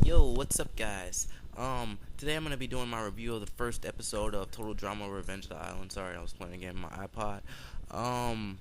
Yo, what's up, guys? Today I'm gonna be doing my review of the first episode of Total Drama Revenge of the Island. Sorry, I was playing a game on my iPod. Um,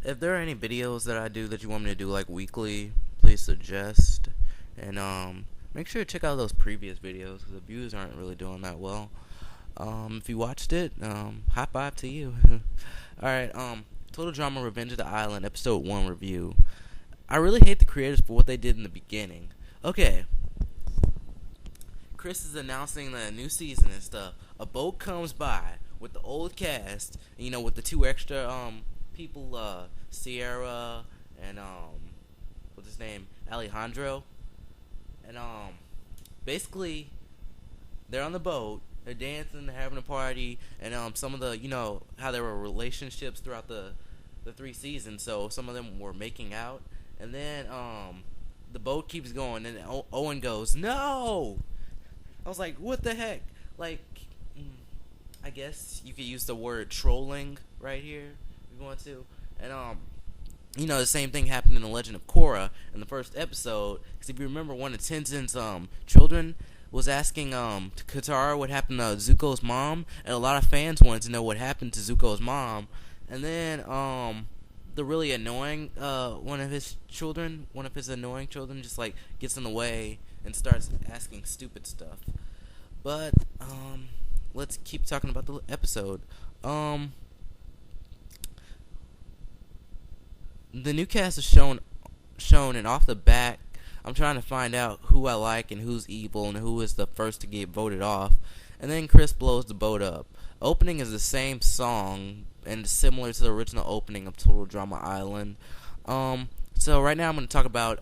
if there are any videos that I do that you want me to do like weekly, please suggest. And make sure to check out those previous videos because the views aren't really doing that well. If you watched it, high five to you. All right. Total Drama Revenge of the Island, episode 1 review. I really hate the creators for what they did in the beginning. Okay, Chris is announcing the new season and stuff. A boat comes by with the old cast, with the two extra people, Sierra and what's his name, Alejandro, and basically they're on the boat. They're dancing, they're having a party, and some of the how there were relationships throughout the 3 seasons. So some of them were making out, and then the boat keeps going, and Owen goes, "No!" I was like, what the heck? Like, I guess you could use the word trolling right here if you want to. And, the same thing happened in The Legend of Korra in the first episode. Because if you remember, one of Tenzin's children was asking Katara what happened to Zuko's mom. And a lot of fans wanted to know what happened to Zuko's mom. And then, the really annoying one of his annoying children just like gets in the way and starts asking stupid stuff. But let's keep talking about the episode. The new cast is shown, and off the bat, I'm trying to find out who I like and who's evil and who is the first to get voted off. And then Chris blows the boat up. Opening is the same song and similar to the original opening of Total Drama Island. So right now I'm going to talk about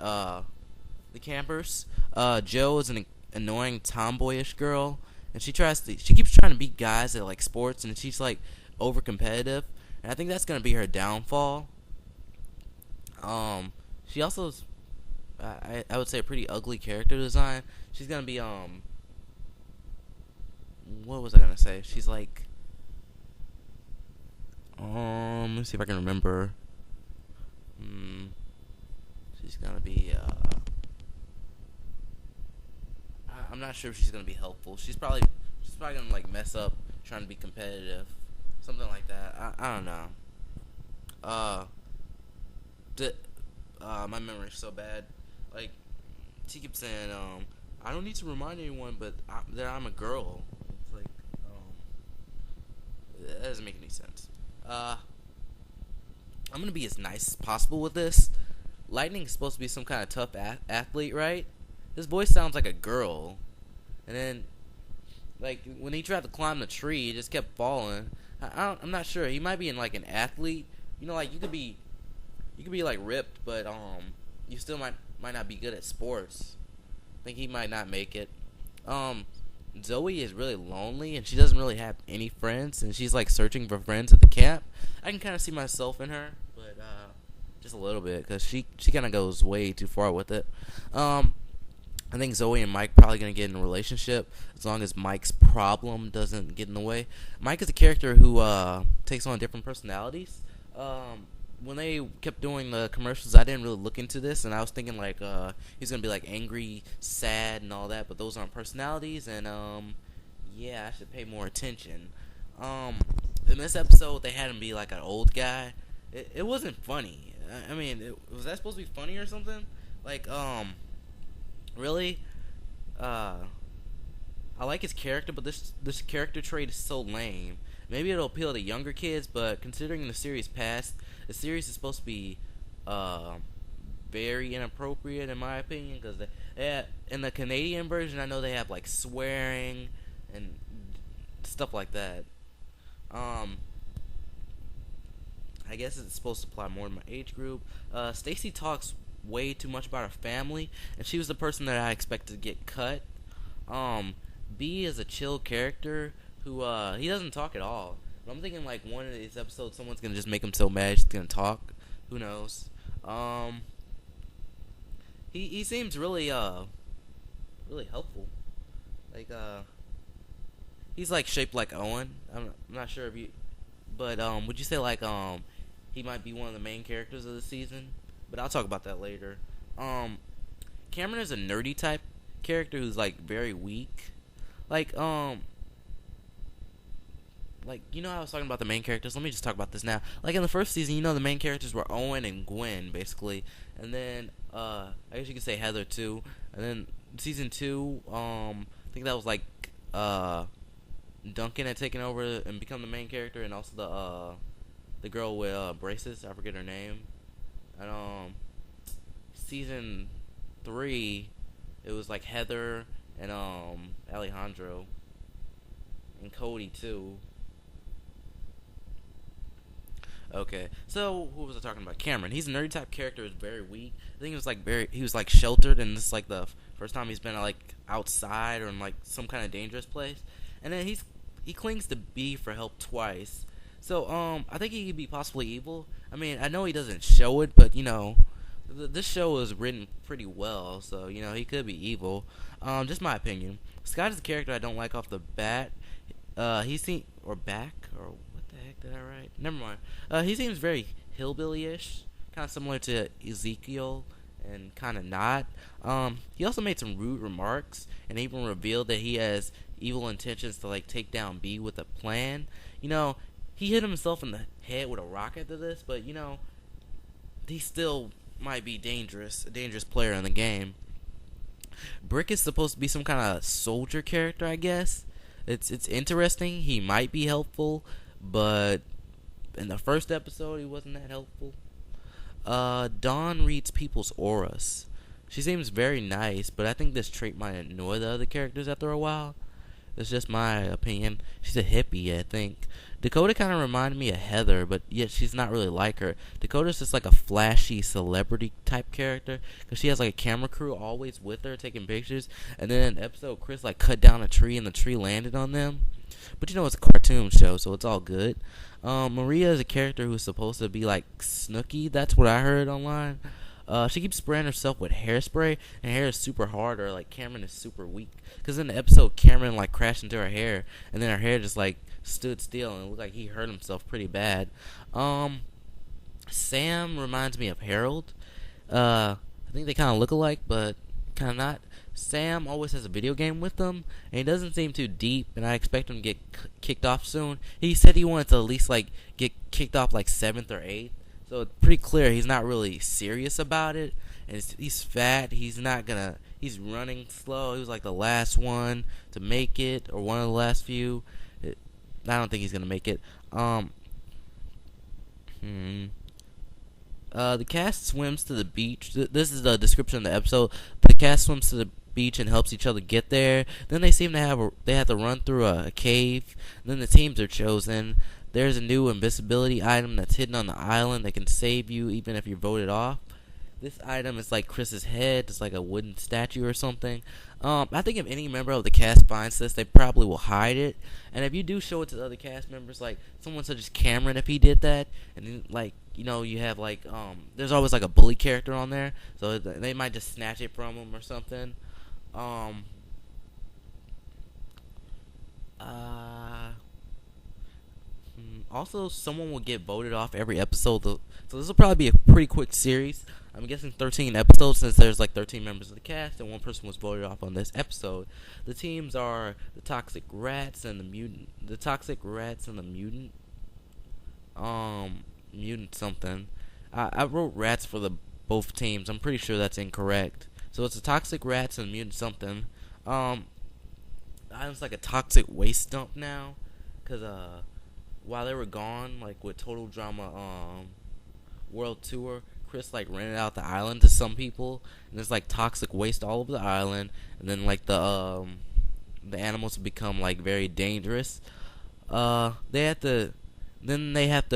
the campers. Jo is an annoying tomboyish girl, and she keeps trying to beat guys at like sports, and she's like over competitive, and I think that's going to be her downfall. She also is, I would say, a pretty ugly character design. She's going to be what was I going to say? She's like, let me see if I can remember. She's gonna be. I'm not sure if she's gonna be helpful. She's probably gonna like mess up trying to be competitive, something like that. I don't know. My memory's so bad. Like, she keeps saying, I don't need to remind anyone, but that I'm a girl. It's like, that doesn't make any sense. I'm gonna be as nice as possible with this. Lightning is supposed to be some kind of tough athlete, right? His voice sounds like a girl. And then, like, when he tried to climb the tree, he just kept falling. I'm not sure. He might be in like an athlete. Like you could be like ripped, but you still might not be good at sports. I think he might not make it. Zoe is really lonely, and she doesn't really have any friends, and she's like searching for friends at the camp. I can kind of see myself in her, but just a little bit, because she kind of goes way too far with it. I think Zoe and Mike probably going to get in a relationship as long as Mike's problem doesn't get in the way. Mike is a character who takes on different personalities. When they kept doing the commercials, I didn't really look into this, and I was thinking like he's gonna be like angry, sad, and all that, but those aren't personalities, and yeah, I should pay more attention. In this episode, they had him be like an old guy. It wasn't funny. I mean, was that supposed to be funny or something? Like, really? I like his character, but this character trait is so lame. Maybe it'll appeal to younger kids, but considering the series past, the series is supposed to be very inappropriate in my opinion, because in the Canadian version, I know they have like swearing and stuff like that. I guess it's supposed to apply more to my age group. Stacy talks way too much about her family, and she was the person that I expected to get cut. B is a chill character who he doesn't talk at all. But I'm thinking like one of these episodes, someone's gonna just make him so mad he's gonna talk. Who knows? He seems really really helpful. Like he's like shaped like Owen. I'm not sure if you, but would you say like he might be one of the main characters of the season? But I'll talk about that later. Cameron is a nerdy type character who's like very weak. Like you know how I was talking about the main characters? Let me just talk about this now. Like in the first season, you know the main characters were Owen and Gwen basically. And then I guess you could say Heather too. And then season 2, I think that was like Duncan had taken over and become the main character, and also the girl with braces, I forget her name. And season 3, it was like Heather and Alejandro and Cody too. Okay, so who was I talking about? Cameron. He's a nerdy type character. Is very weak. I think he was like sheltered, and this is like the first time he's been like outside or in like some kind of dangerous place. And then he clings to B for help twice. So I think he could be possibly evil. I mean, I know he doesn't show it, but you know, this show is written pretty well, so you know he could be evil. Just my opinion. Scott is a character I don't like off the bat. He seems or back or what the heck did I write? Never mind. He seems very hillbilly-ish, kind of similar to Ezekiel, and kind of not. He also made some rude remarks, and even revealed that he has evil intentions to like take down B with a plan. You know, he hit himself in the head with a rock after this, but you know, he still might be dangerous, a dangerous player in the game. Brick is supposed to be some kind of soldier character, I guess. It's interesting. He might be helpful, but in the first episode, he wasn't that helpful. Dawn reads people's auras. She seems very nice, but I think this trait might annoy the other characters after a while. That's just my opinion. She's a hippie, I think. Dakota kind of reminded me of Heather, but yet she's not really like her. Dakota's just like a flashy celebrity type character, because she has like a camera crew always with her taking pictures. And then in an episode, Chris like cut down a tree and the tree landed on them. But you know, it's a cartoon show, so it's all good. Maria is a character who's supposed to be like Snooki. That's what I heard online. She keeps spraying herself with hairspray, and her hair is super hard, or like Cameron is super weak. Because in the episode, Cameron like crashed into her hair, and then her hair just like stood still, and it looked like he hurt himself pretty bad. Sam reminds me of Harold. I think they kind of look alike, but kind of not. Sam always has a video game with them, and he doesn't seem too deep, and I expect him to get kicked off soon. He said he wanted to at least like get kicked off like 7th or 8th. So it's pretty clear he's not really serious about it. And he's fat. He's running slow. He was like the last one to make it, or one of the last few. I don't think he's going to make it. The cast swims to the beach. This is the description of the episode. The cast swims to the beach and helps each other get there. Then they seem to have to run through a cave. Then the teams are chosen. There's a new invisibility item that's hidden on the island that can save you even if you're voted off. This item is like Chris's head. It's like a wooden statue or something. I think if any member of the cast finds this, they probably will hide it. And if you do show it to the other cast members, like someone such as Cameron, if he did that, and then like, you know, you have like, there's always like a bully character on there, so they might just snatch it from him or something. Also, someone will get voted off every episode, so this will probably be a pretty quick series. I'm guessing 13 episodes, since there's like 13 members of the cast and one person was voted off on this episode. The teams are the Toxic Rats and the Mutant. The Toxic Rats and the Mutant. Mutant something. I wrote rats for the both teams. I'm pretty sure that's incorrect. So it's the Toxic Rats and Mutant something. It's like a toxic waste dump now, cause while they were gone, like with Total Drama World Tour, Chris like rented out the island to some people, and there's like toxic waste all over the island, and then like the animals become like very dangerous. They have to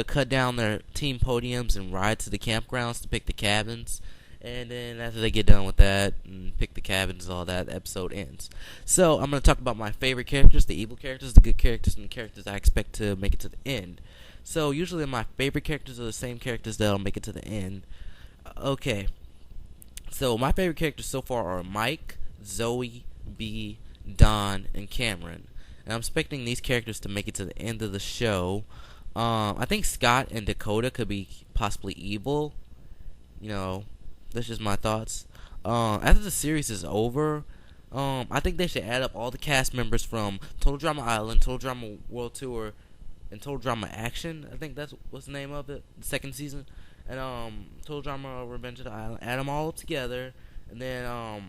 cut down their team podiums and ride to the campgrounds to pick the cabins. And then after they get done with that and pick the cabins and all that, the episode ends. So I'm going to talk about my favorite characters, the evil characters, the good characters, and the characters I expect to make it to the end. So usually my favorite characters are the same characters that'll make it to the end. Okay. So my favorite characters so far are Mike, Zoe, B, Don, and Cameron. And I'm expecting these characters to make it to the end of the show. I think Scott and Dakota could be possibly evil. You know, that's just my thoughts. after the series is over, I think they should add up all the cast members from Total Drama Island, Total Drama World Tour, and Total Drama Action. I think that's what's the name of it, the second season, and Total Drama Revenge of the Island. Add them all up together, and then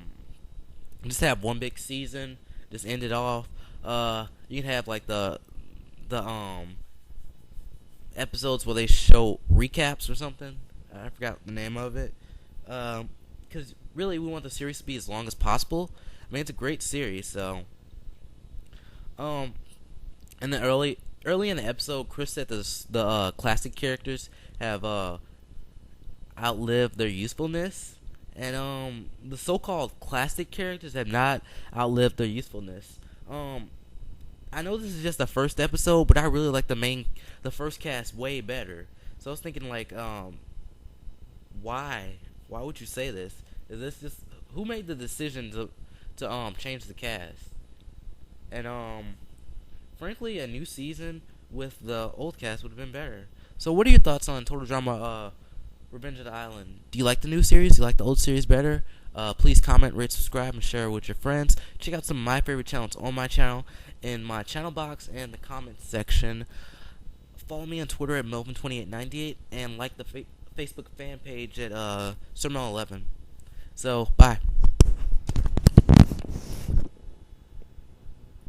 just have one big season. Just end it off. You can have like the episodes where they show recaps or something. I forgot the name of it. Because really, we want the series to be as long as possible. I mean, it's a great series. So, in the early in the episode, Chris said the classic characters have outlived their usefulness, and the so-called classic characters have not outlived their usefulness. I know this is just the first episode, but I really like the first cast way better. So I was thinking like, why would you say this? Is this just who made the decision to change the cast? And frankly, a new season with the old cast would have been better. So what are your thoughts on Total Drama Revenge of the Island? Do you like the new series? Do you like the old series better? Please comment, rate, subscribe, and share with your friends. Check out some of my favorite channels on my channel in my channel box and the comment section. Follow me on Twitter at Melvin2898 and like the Facebook fan page at Sir Mel11. So, bye.